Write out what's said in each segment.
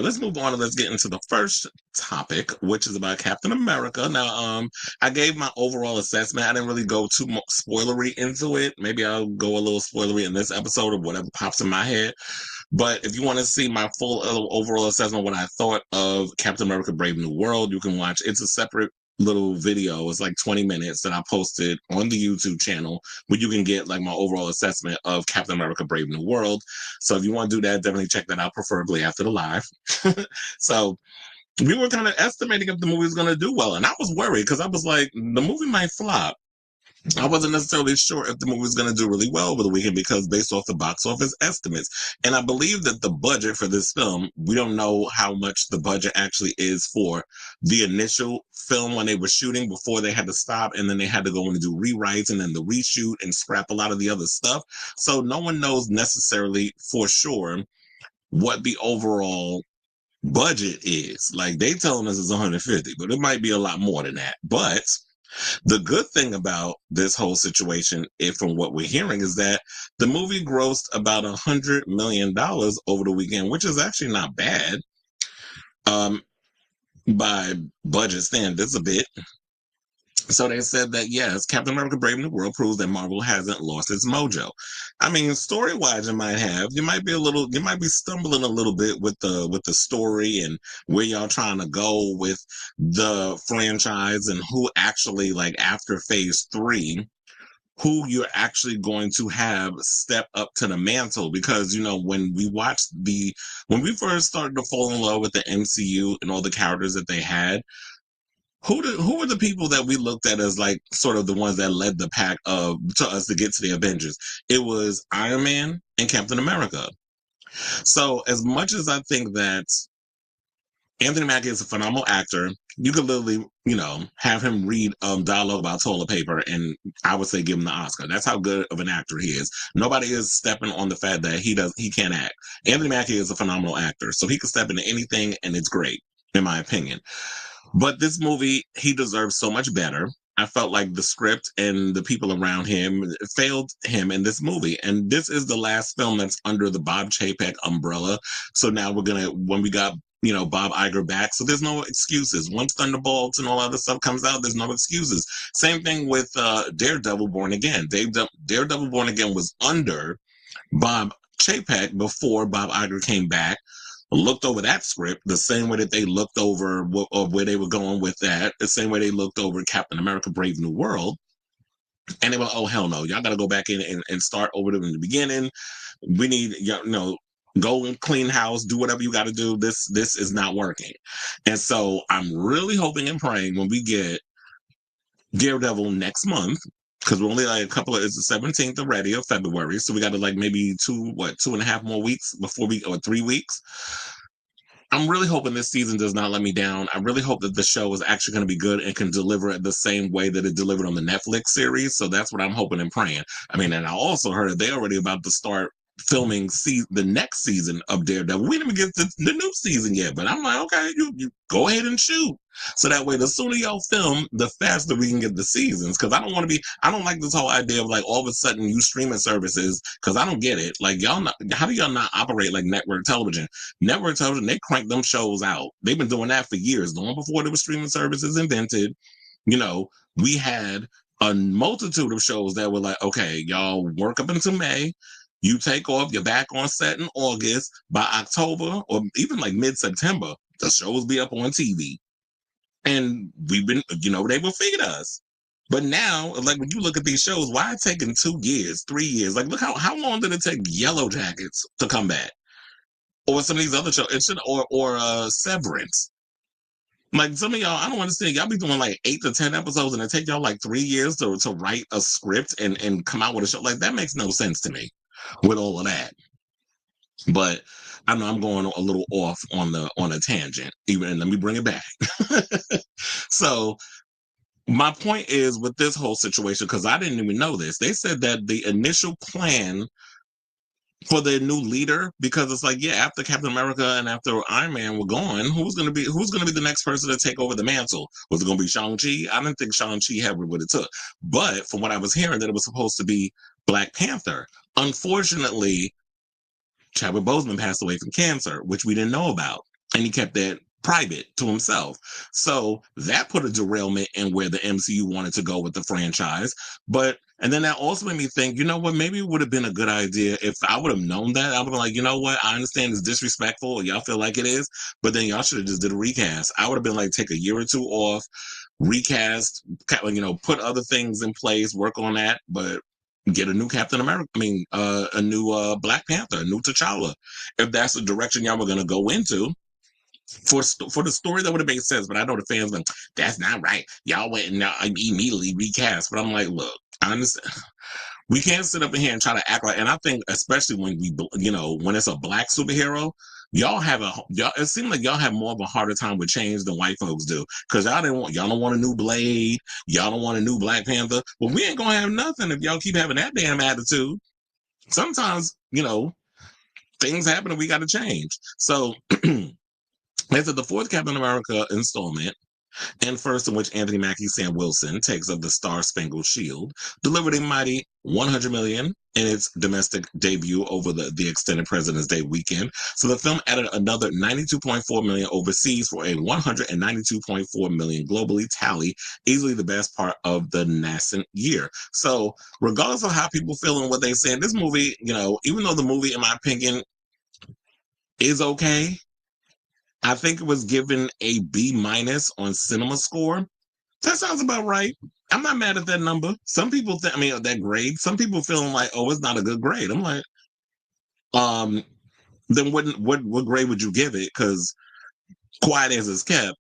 let's move on and let's get into the first topic, which is about Captain America. Now, I gave my overall assessment. I didn't really go too much spoilery into it. Maybe I'll go a little spoilery in this episode or whatever pops in my head. But if you want to see my full overall assessment, what I thought of Captain America: Brave New World, you can watch. It's a separate little video. It's like 20 minutes that I posted on the YouTube channel where you can get like my overall assessment of Captain America: Brave New World. So if you want to do that, definitely check that out, preferably after the live. So we were kind of estimating if the movie was going to do well, and I was worried because I was like, the movie might flop. I wasn't necessarily sure if the movie was going to do really well over the weekend because based off the box office estimates. And I believe that the budget for this film, we don't know how much the budget actually is for the initial film when they were shooting before they had to stop and then they had to go and do rewrites and then the reshoot and scrap a lot of the other stuff. So no one knows necessarily for sure what the overall budget is. Like they telling us it's 150, but it might be a lot more than that. But the good thing about this whole situation, if from what we're hearing, is that the movie grossed about $100 million over the weekend, which is actually not bad by budget standards a bit. So they said that yes, Captain America: Brave New World proves that Marvel hasn't lost its mojo. I mean, story-wise, you might be stumbling a little bit with the story and where y'all trying to go with the franchise and who actually like after Phase 3, who you're actually going to have step up to the mantle. Because when we first started to fall in love with the MCU and all the characters that they had, who were the people that we looked at as like sort of the ones that led the pack to us to get to the Avengers? It was Iron Man and Captain America. So as much as I think that Anthony Mackie is a phenomenal actor, you could literally, have him read dialogue about toilet paper, and I would say give him the Oscar. That's how good of an actor he is. Nobody is stepping on the fact that he can't act. Anthony Mackie is a phenomenal actor, so he can step into anything, and it's great, in my opinion. But this movie, he deserves so much better. I felt like the script and the people around him failed him in this movie. And this is the last film that's under the Bob Chapek umbrella. So now when we got, Bob Iger back. So there's no excuses. Once Thunderbolts and all other stuff comes out, there's no excuses. Same thing with Daredevil Born Again. Daredevil Born Again was under Bob Chapek before Bob Iger came back, looked over that script the same way that they looked over where they were going with that, the same way they looked over Captain America: Brave New World. And they were like, oh, hell no, y'all got to go back in and start over in the beginning. We need, go and clean house, do whatever you got to do. This is not working. And so I'm really hoping and praying when we get Daredevil next month, because we're only like it's the 17th already of February. So we got to like maybe 2.5 more weeks or 3 weeks. I'm really hoping this season does not let me down. I really hope that the show is actually going to be good and can deliver it the same way that it delivered on the Netflix series. So that's what I'm hoping and praying. I mean, and I also heard that they're already about to start filming the next season of Daredevil. We didn't even get the new season yet, but I'm like, okay, you go ahead and shoot. So that way, the sooner y'all film, the faster we can get the seasons. Because I don't like this whole idea of like all of a sudden you streaming services, because I don't get it. Like how do y'all not operate like network television? Network television, they crank them shows out. They've been doing that for years, long before there were streaming services invented. We had a multitude of shows that were like, okay, y'all work up until May. You take off, you're back on set in August. By October or even like mid-September, the shows be up on TV. And we've been, they will feed us. But now, like when you look at these shows, why it taking 2 years, 3 years? Like, look how long did it take Yellow Jackets to come back? Or some of these other shows, or Severance. Like some of y'all, I don't understand. Y'all be doing like 8 to 10 episodes and it take y'all like 3 years to write a script and come out with a show. Like that makes no sense to me with all of that. But I know I'm going a little off on a tangent, and let me bring it back. So my point is with this whole situation, because I didn't even know this, they said that the initial plan for the new leader, because it's like, yeah, after Captain America and after Iron Man were gone, who's gonna be the next person to take over the mantle? Was it gonna be Shang-Chi? I didn't think Shang-Chi had what it took. But from what I was hearing, that it was supposed to be Black Panther. Unfortunately, Chadwick Boseman passed away from cancer, which we didn't know about. and he kept that private to himself. So that put a derailment in where the MCU wanted to go with the franchise. And then that also made me think, you know what, maybe it would have been a good idea if I would have known that. I would have been like, you know what, I understand it's disrespectful, y'all feel like it is, but then y'all should have just did a recast. I would have been like, take a year or two off, recast, put other things in place, work on that, but get a new Captain America. A new Black Panther, a new T'Challa. If that's the direction y'all were going to go into, for the story, that would have made sense. But I know the fans like, that's not right. Y'all went and immediately recast. But I'm like, look, I understand. We can't sit up in here and try to act like. And I think especially when when it's a Black superhero, it seems like y'all have more of a harder time with change than white folks do, because y'all don't want a new Blade, y'all don't want a new Black Panther. Well, we ain't gonna have nothing if y'all keep having that damn attitude. Sometimes things happen and we got to change. So this is the fourth Captain America installment, and first in which Anthony Mackie Sam Wilson takes up the Star-Spangled Shield, delivered a mighty $100 million in its domestic debut over the extended President's Day weekend. So the film added another $92.4 million overseas for a $192.4 million globally tally, easily the best part of the nascent year. So regardless of how people feel and what they say, this movie, even though the movie, in my opinion, is okay, I think it was given a B- on Cinema Score. That sounds about right. I'm not mad at that number. Some people that grade. Some people feeling like, oh, it's not a good grade. I'm like, then what grade would you give it? Because quiet as it's kept,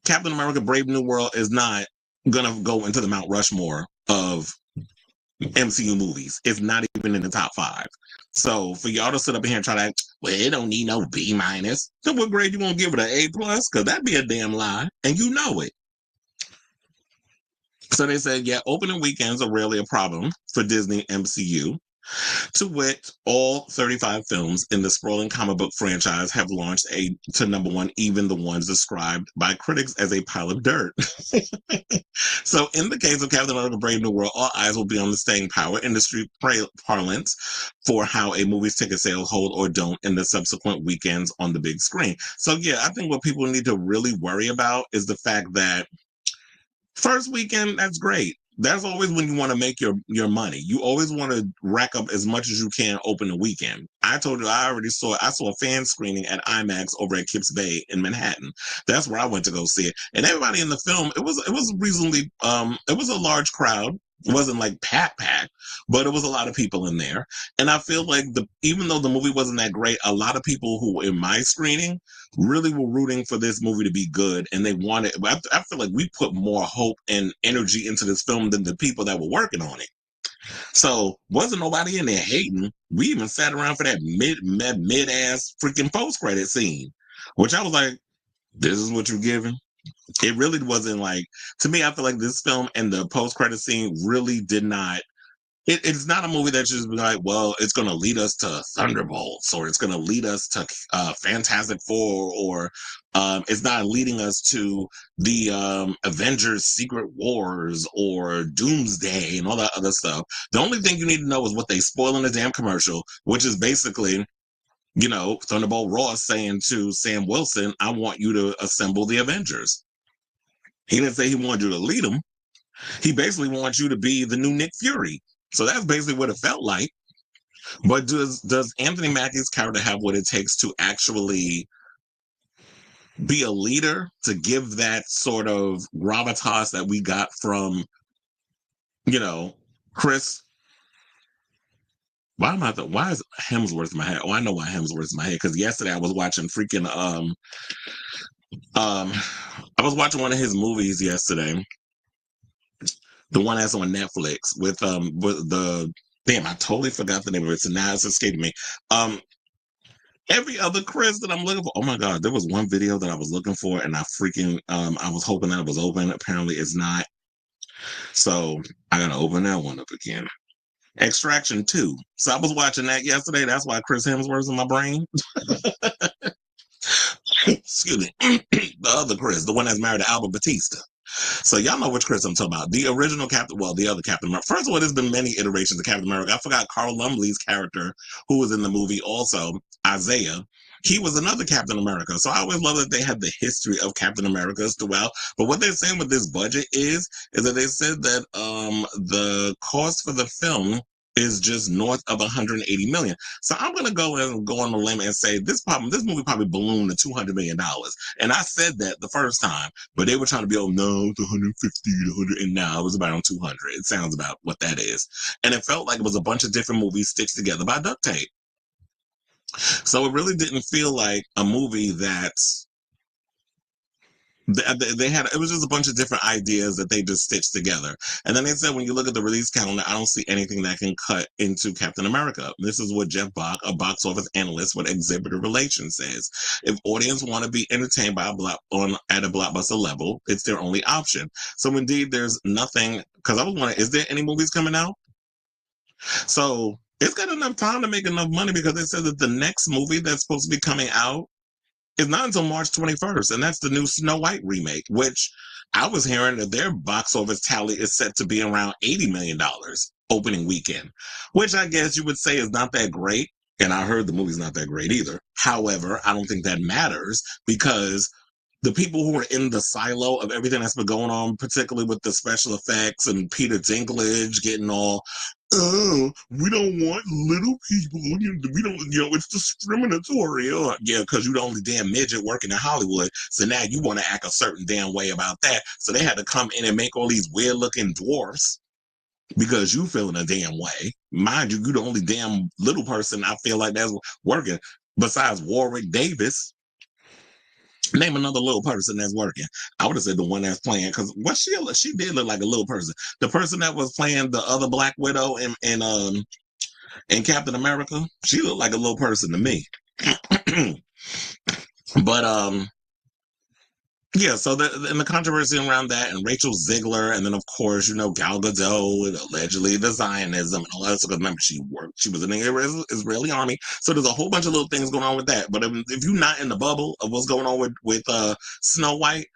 Captain America: Brave New World is not gonna go into the Mount Rushmore of MCU movies. It's not even in the top 5. So for y'all to sit up here and try to, well, it don't need no B-, then what grade you gonna give it, an A+? Because that'd be a damn lie, and you know it. So they said, yeah, opening weekends are rarely a problem for Disney MCU. To wit, all 35 films in the sprawling comic book franchise have launched to number one, even the ones described by critics as a pile of dirt. So in the case of Captain America: Brave New World, all eyes will be on the staying power, industry parlance, for how a movie's ticket sales hold or don't in the subsequent weekends on the big screen. So yeah, I think what people need to really worry about is the fact that first weekend, that's great. That's always when you want to make your money. You always want to rack up as much as you can open the weekend. I told you I saw a fan screening at IMAX over at Kips Bay in Manhattan. That's where I went to go see it. And everybody in the film, it was reasonably it was a large crowd. It wasn't like packed, but it was a lot of people in there. And I feel like even though the movie wasn't that great, a lot of people who were in my screening really were rooting for this movie to be good, and they wanted. I feel like we put more hope and energy into this film than the people that were working on it. So wasn't nobody in there hating. We even sat around for that mid ass freaking post credit scene, which I was like, "This is what you're giving." It really wasn't like, to me, I feel like this film and the post credit scene really did not. It's not a movie that's just like, well, it's going to lead us to Thunderbolts, or it's going to lead us to Fantastic Four, or it's not leading us to the Avengers Secret Wars or Doomsday and all that other stuff. The only thing you need to know is what they spoil in the damn commercial, which is basically, Thunderbolt Ross saying to Sam Wilson, I want you to assemble the Avengers. He didn't say he wanted you to lead them. He basically wants you to be the new Nick Fury. So that's basically what it felt like. But does Anthony Mackie's character have what it takes to actually be a leader, to give that sort of gravitas that we got from, Chris? Why is Hemsworth in my head? Oh, I know why Hemsworth's in my head, because yesterday I was watching freaking I was watching one of his movies yesterday. The one that's on Netflix with the damn, I totally forgot the name of it. So now it's escaping me. Every other Chris that I'm looking for. Oh my God, there was one video that I was looking for, and I was hoping that it was open. Apparently it's not. So I gotta open that one up again. Extraction 2. So I was watching that yesterday. That's why Chris Hemsworth's in my brain. Excuse me. The other Chris, the one that's married to Albert Batista. So y'all know which Chris I'm talking about. The original Captain, the other Captain America. First of all, there's been many iterations of Captain America. I forgot Carl Lumbly's character, who was in the movie also, Isaiah. he was another Captain America. So I always love that they had the history of Captain Americas throughout. But what they're saying with this budget is that they said that the cost for the film is just north of 180 million. So I'm gonna go on the limb and say this movie probably ballooned to $200 million. And I said that the first time, but they were trying to be, oh no, it's 150 to 100, and now it was about on 200. It sounds about what that is. And it felt like it was a bunch of different movies stitched together by duct tape. So it really didn't feel like a movie that's they had. It was just a bunch of different ideas that they just stitched together. And then they said, when you look at the release calendar, I don't see anything that can cut into Captain America. This is what Jeff Bach, a box office analyst with exhibitor relations, says. If audience want to be entertained by at a blockbuster level, it's their only option. So indeed, there's nothing. Because I was wondering, is there any movies coming out? So it's got enough time to make enough money, because they said that the next movie that's supposed to be coming out is not until March 21st, and that's the new Snow White remake, which I was hearing that their box office tally is set to be around $80 million opening weekend, which I guess you would say is not that great. And I heard the movie's not that great either. However, I don't think that matters, because the people who are in the silo of everything that's been going on, particularly with the special effects and Peter Dinklage getting all, oh, we don't want little people. We don't, it's discriminatory. Yeah, because you're the only damn midget working in Hollywood. So now you want to act a certain damn way about that. So they had to come in and make all these weird looking dwarfs because you feeling a damn way. Mind you, you're the only damn little person I feel like that's working besides Warwick Davis. Name another little person that's working. I would have said the one that's playing, because what she did look like a little person. The person that was playing the other Black Widow in Captain America, she looked like a little person to me. But yeah, so and the controversy around that, and Rachel Ziegler, and then of course, Gal Gadot, and allegedly the Zionism and all that. So, remember, she was in the Israeli army. So there's a whole bunch of little things going on with that. But if you're not in the bubble of what's going on with Snow White,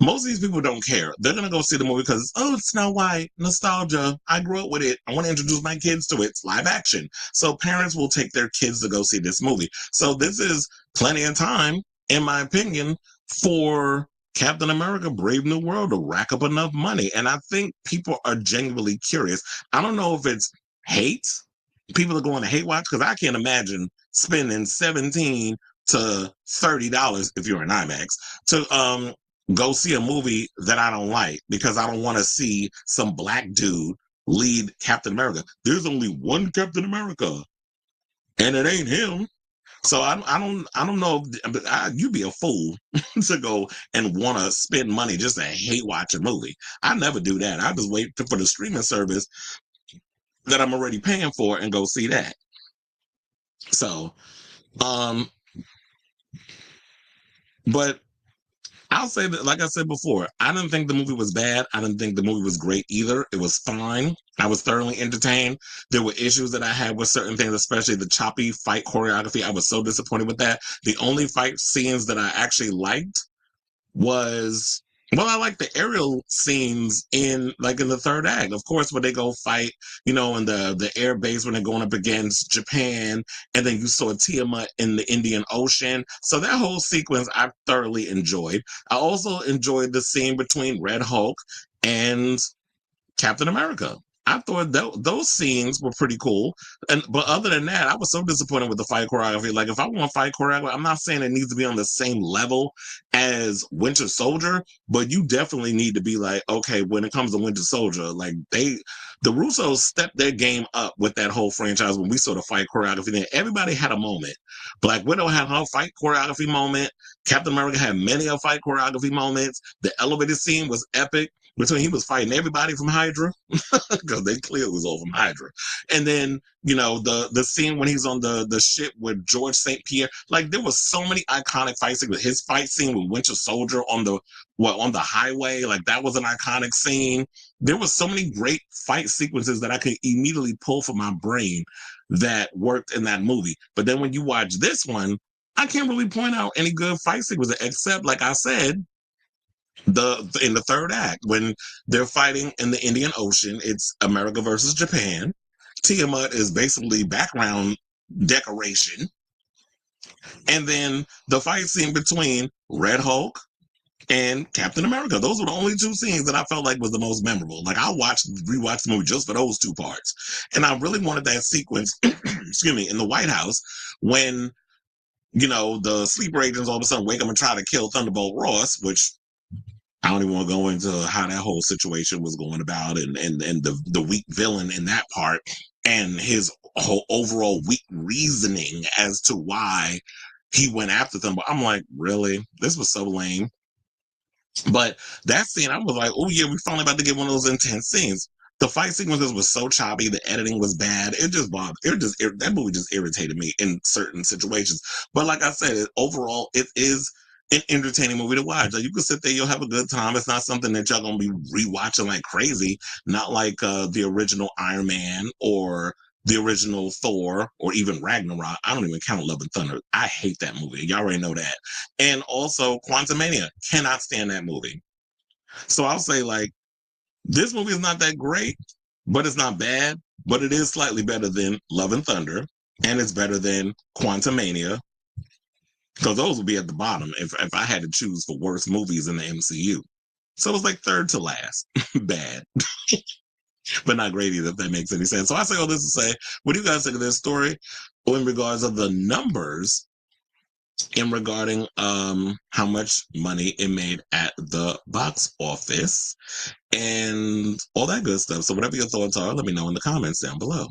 most of these people don't care. They're gonna go see the movie because, oh, it's Snow White, nostalgia. I grew up with it. I want to introduce my kids to it. It's live action. So parents will take their kids to go see this movie. So this is plenty of time, in my opinion, for Captain America Brave New World to rack up enough money. And I think people are genuinely curious. I don't know if it's hate. People are going to hate watch, because I can't imagine spending $17 to $30 if you're an IMAX to go see a movie that I don't like, because I don't want to see some black dude lead Captain America. There's only one Captain America, and it ain't him. So I don't know. You'd be a fool to go and want to spend money just to hate watch a movie. I never do that. I just wait for the streaming service that I'm already paying for and go see that. So, but I'll say that, like I said before, I didn't think the movie was bad. I didn't think the movie was great either. It was fine. I was thoroughly entertained. There were issues that I had with certain things, especially the choppy fight choreography. I was so disappointed with that. The only fight scenes that I actually liked was, I like the aerial scenes in the third act. Of course, when they go fight, in the air base, when they're going up against Japan, and then you saw Tiamat in the Indian Ocean. So that whole sequence I thoroughly enjoyed. I also enjoyed the scene between Red Hulk and Captain America. I thought those scenes were pretty cool. But other than that, I was so disappointed with the fight choreography. Like, if I want fight choreography, I'm not saying it needs to be on the same level as Winter Soldier, but you definitely need to be like, okay, when it comes to Winter Soldier, like the Russos stepped their game up with that whole franchise when we saw the fight choreography there. Everybody had a moment. Black Widow had her fight choreography moment. Captain America had many of fight choreography moments. The elevator scene was epic. Between he was fighting everybody from Hydra, because they clearly was all from Hydra. And then, the scene when he's on the ship with George St. Pierre, like, there was so many iconic fight scenes. His fight scene with Winter Soldier on the highway, like, that was an iconic scene. There was so many great fight sequences that I could immediately pull from my brain that worked in that movie. But then when you watch this one, I can't really point out any good fight sequences, except, like I said, in the third act, when they're fighting in the Indian Ocean. It's America versus Japan. Tiamat is basically background decoration. And then the fight scene between Red Hulk and Captain America. Those were the only two scenes that I felt like was the most memorable. Like I rewatched the movie just for those two parts. And I really wanted that sequence, excuse me, in the White House when, the sleeper agents all of a sudden wake up and try to kill Thunderbolt Ross, which I don't even want to go into how that whole situation was going about and the weak villain in that part and his whole overall weak reasoning as to why he went after them. But I'm like, really? This was so lame. But that scene, I was like, oh yeah, we finally about to get one of those intense scenes. The fight sequences was so choppy, the editing was bad. It just bothered. That movie just irritated me in certain situations. But like I said, overall, it is an entertaining movie to watch. Like you can sit there, you'll have a good time. It's not something that y'all gonna be rewatching like crazy. Not like the original Iron Man or the original Thor or even Ragnarok. I don't even count Love and Thunder. I hate that movie. Y'all already know that. And also Quantumania. Cannot stand that movie. So I'll say like this movie is not that great, but it's not bad. But it is slightly better than Love and Thunder, and it's better than Quantumania. Because those would be at the bottom if I had to choose for worst movies in the MCU. So it was like third to last. Bad. But not great either, if that makes any sense. So I say all this to say, what do you guys think of this story in regards of the numbers in regarding how much money it made at the box office and all that good stuff? So whatever your thoughts are, let me know in the comments down below.